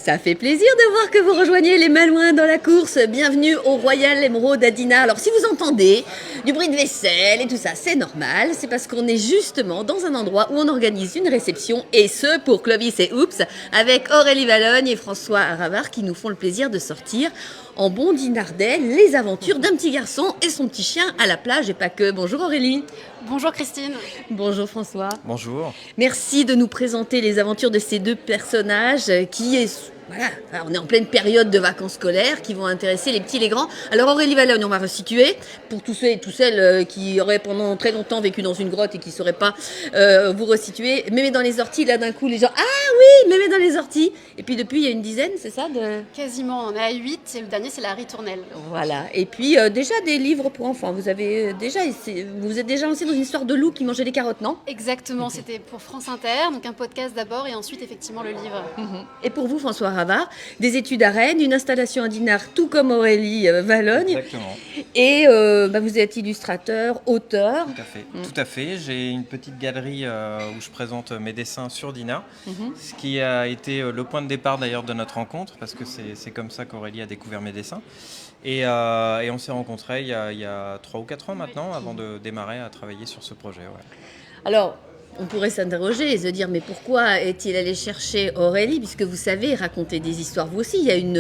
Ça fait plaisir de voir que vous rejoignez les Malouins dans la course. Bienvenue au Royal Emerald à Dinard. Alors si vous entendez du bruit de vaisselle et tout ça, c'est normal. C'est parce qu'on est justement dans un endroit où on organise une réception. Et ce, pour Clovis et Oups, avec Aurélie Vallogne et François Aravard qui nous font le plaisir de sortir en bon dinardais les aventures d'un petit garçon et son petit chien à la plage et pas que. Bonjour Aurélie. Bonjour Christine. Bonjour François. Bonjour. Merci de nous présenter les aventures de ces deux personnages qui est... Voilà, on est en pleine période de vacances scolaires qui vont intéresser les petits et les grands. Alors Aurélie Vallogne, on va resituer pour tous ceux et toutes celles qui auraient pendant très longtemps vécu dans une grotte et qui ne sauraient pas vous resituer. Mémé dans les orties, là d'un coup les gens, ah oui, Mémé dans les orties. Et puis depuis il y a une dizaine, c'est ça Quasiment, on est à 8 et le dernier c'est la ritournelle. Voilà, et puis déjà des livres pour enfants. Vous êtes déjà lancé dans une histoire de loup qui mangeait des carottes, non? Exactement, c'était pour France Inter, donc un podcast d'abord et ensuite effectivement le livre. Et pour vous François Ravard, des études à Rennes, une installation à Dinard, tout comme Aurélie Vallogne. Exactement. Et vous êtes illustrateur, auteur. Tout à fait. J'ai une petite galerie où je présente mes dessins sur Dinard, ce qui a été le point de départ d'ailleurs de notre rencontre, parce que c'est comme ça qu'Aurélie a découvert mes dessins. Et on s'est rencontrés il y a 3 ou 4 ans maintenant, avant de démarrer à travailler sur ce projet. Ouais. Alors, on pourrait s'interroger et se dire, mais pourquoi est-il allé chercher Aurélie? Puisque vous savez raconter des histoires, vous aussi. Il y a une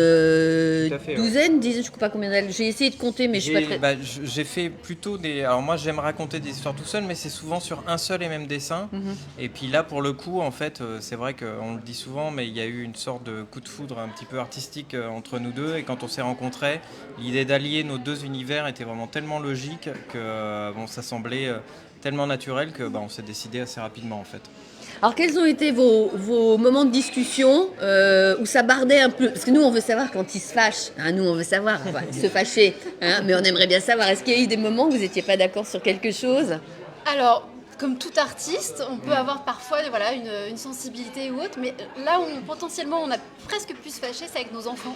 douzaine, dizaine, je ne sais pas combien d'elles. J'ai essayé de compter, mais je ne suis pas très... J'ai fait plutôt des... Alors moi, j'aime raconter des histoires tout seul, mais c'est souvent sur un seul et même dessin. Et puis là, pour le coup, en fait, c'est vrai qu'on le dit souvent, mais il y a eu une sorte de coup de foudre un petit peu artistique entre nous deux. Et quand on s'est rencontrés, l'idée d'allier nos deux univers était vraiment tellement logique que ça semblait... tellement naturel que on s'est décidé assez rapidement en fait. Alors quels ont été vos moments de discussion où ça bardait un peu? Parce que nous on veut savoir quand ils se fâchent, nous on veut savoir, se fâcher, mais on aimerait bien savoir, est-ce qu'il y a eu des moments où vous n'étiez pas d'accord sur quelque chose? Alors, comme tout artiste, on peut avoir parfois une sensibilité ou autre, mais là où potentiellement on a presque pu se fâcher, c'est avec nos enfants.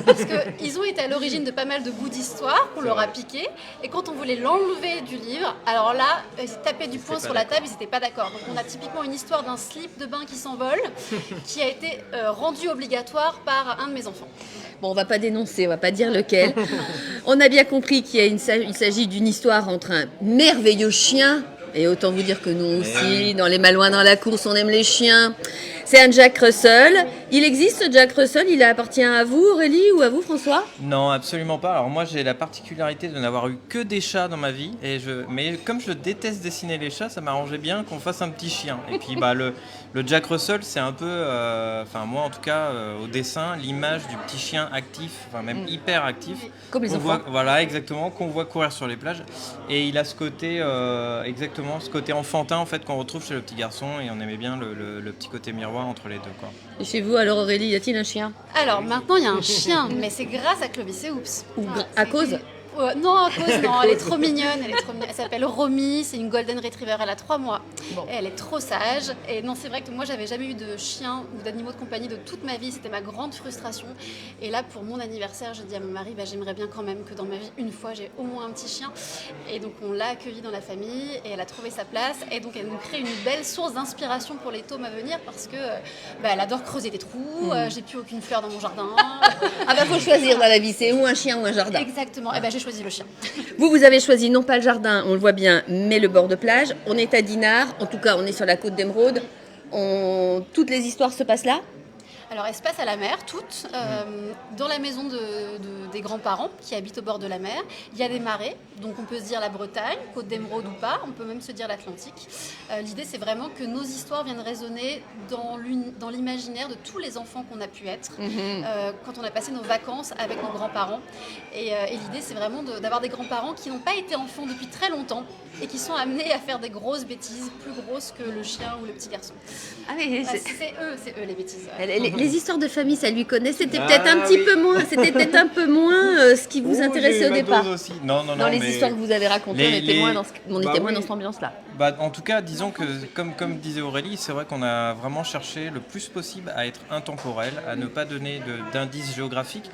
Parce qu'ils ont été à l'origine de pas mal de bouts d'histoire qu'on leur a piqué, et quand on voulait l'enlever du livre, alors là, ils tapaient du poing sur la table, ils n'étaient pas d'accord. Donc on a typiquement une histoire d'un slip de bain qui s'envole, qui a été rendu obligatoire par un de mes enfants. Bon, on va pas dénoncer, on va pas dire lequel. On a bien compris qu'il s'agit d'une histoire entre un merveilleux chien. Et autant vous dire que nous aussi, dans les Malouins dans la course, on aime les chiens. C'est un Jack Russell. Il existe ce Jack Russell, il appartient à vous Aurélie ou à vous François? Non, absolument pas. Alors moi j'ai la particularité de n'avoir eu que des chats dans ma vie. Mais comme je déteste dessiner les chats, ça m'arrangeait bien qu'on fasse un petit chien. Et puis le Jack Russell c'est un peu, moi en tout cas au dessin, l'image du petit chien actif, même hyper actif. Comme les enfants. Voilà, exactement, qu'on voit courir sur les plages. Et il a ce côté, ce côté enfantin en fait qu'on retrouve chez le petit garçon, et on aimait bien le petit côté miroir entre les deux, quoi. Et chez vous alors Aurélie, y a-t-il un chien? Alors maintenant il y a un chien, mais c'est grâce à Clovis et Oups. À cause? Non, à cause, non, elle est trop mignonne, elle s'appelle Romy, c'est une golden retriever, elle a 3 mois, et elle est trop sage, et non c'est vrai que moi j'avais jamais eu de chien ou d'animaux de compagnie de toute ma vie, c'était ma grande frustration, et là pour mon anniversaire je dis à mon mari, j'aimerais bien quand même que dans ma vie une fois j'ai au moins un petit chien, et donc on l'a accueilli dans la famille, et elle a trouvé sa place, et donc elle nous crée une belle source d'inspiration pour les tomes à venir, parce que elle adore creuser des trous, j'ai plus aucune fleur dans mon jardin. Faut choisir dans la vie, c'est ou un chien ou un jardin. Exactement, j'ai choisi le chien. Vous avez choisi non pas le jardin, on le voit bien, mais le bord de plage. On est à Dinard, en tout cas on est sur la côte d'Emeraude. Toutes les histoires se passent là? Alors, elles se passent à la mer, toutes, dans la maison des grands-parents qui habitent au bord de la mer. Il y a des marais, donc on peut se dire la Bretagne, Côte d'Emeraude ou pas, on peut même se dire l'Atlantique. L'idée, c'est vraiment que nos histoires viennent résonner dans l'imaginaire de tous les enfants qu'on a pu être quand on a passé nos vacances avec nos grands-parents. Et l'idée, c'est vraiment d'avoir des grands-parents qui n'ont pas été enfants depuis très longtemps et qui sont amenés à faire des grosses bêtises, plus grosses que le chien ou le petit garçon. Ah oui, c'est eux les bêtises. Les histoires de famille, ça lui connaît. C'était peut-être un petit peu moins. C'était peut-être un peu moins ce qui vous intéressait au départ. Aussi. Non, dans les histoires que vous avez racontées, on était moins dans cette ambiance-là. En tout cas, disons que, comme disait Aurélie, c'est vrai qu'on a vraiment cherché le plus possible à être intemporel, à ne pas donner d'indices géographiques,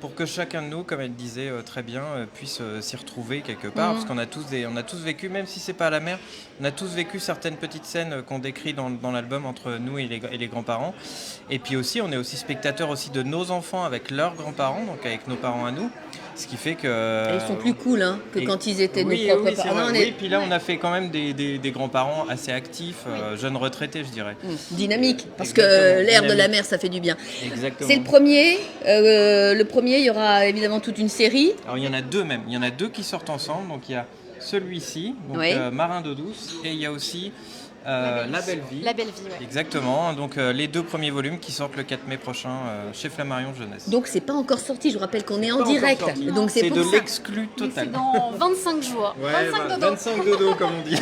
pour que chacun de nous, comme elle disait très bien, puisse s'y retrouver quelque part, parce qu'on a tous vécu, même si c'est pas à la mer, on a tous vécu certaines petites scènes qu'on décrit dans l'album entre nous et les grands-parents. Et puis aussi, on est aussi spectateurs aussi de nos enfants avec leurs grands-parents, donc avec nos parents à nous, ce qui fait que... Et ils sont plus cool hein, que quand ils étaient nos propres c'est parents. vrai. Oui, puis là, on a fait quand même des grands-parents assez actifs, jeunes retraités, je dirais. Dynamique, parce Exactement, que l'air de la dynamique. mer, ça fait du bien. Exactement. C'est le premier. Le premier, il y aura évidemment toute une série. Alors il y en a deux même, il y en a deux qui sortent ensemble, donc il y a celui-ci, donc Oui. Marin d'eau douce, et il y a aussi La Belle Vie. La Belle Vie, ouais. Exactement, donc les deux premiers volumes qui sortent le 4 mai prochain chez Flammarion Jeunesse. Donc c'est pas encore sorti, je vous rappelle qu'on est en Pas encore direct. sorti. Donc c'est pour de ça. l'exclu Donc, total. c'est dans 25 jours. 25 dodo. 25 dodo comme on dit.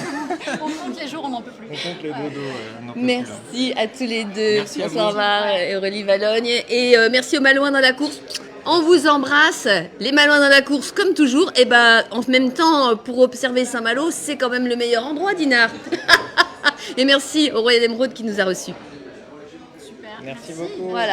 On compte les jours, on n'en peut plus. On compte les dodos. on en peut plus, là. Merci à tous les deux, Merci à François vous. Harvard et Aurélie Valogne. Et merci aux Malouins dans la course. On vous embrasse. Les Malouins dans la course, comme toujours. Et ben, en même temps, pour observer Saint-Malo, c'est quand même le meilleur endroit, Dinard. Et merci au Royal Emeraude qui nous a reçus. Super. Merci beaucoup. Voilà.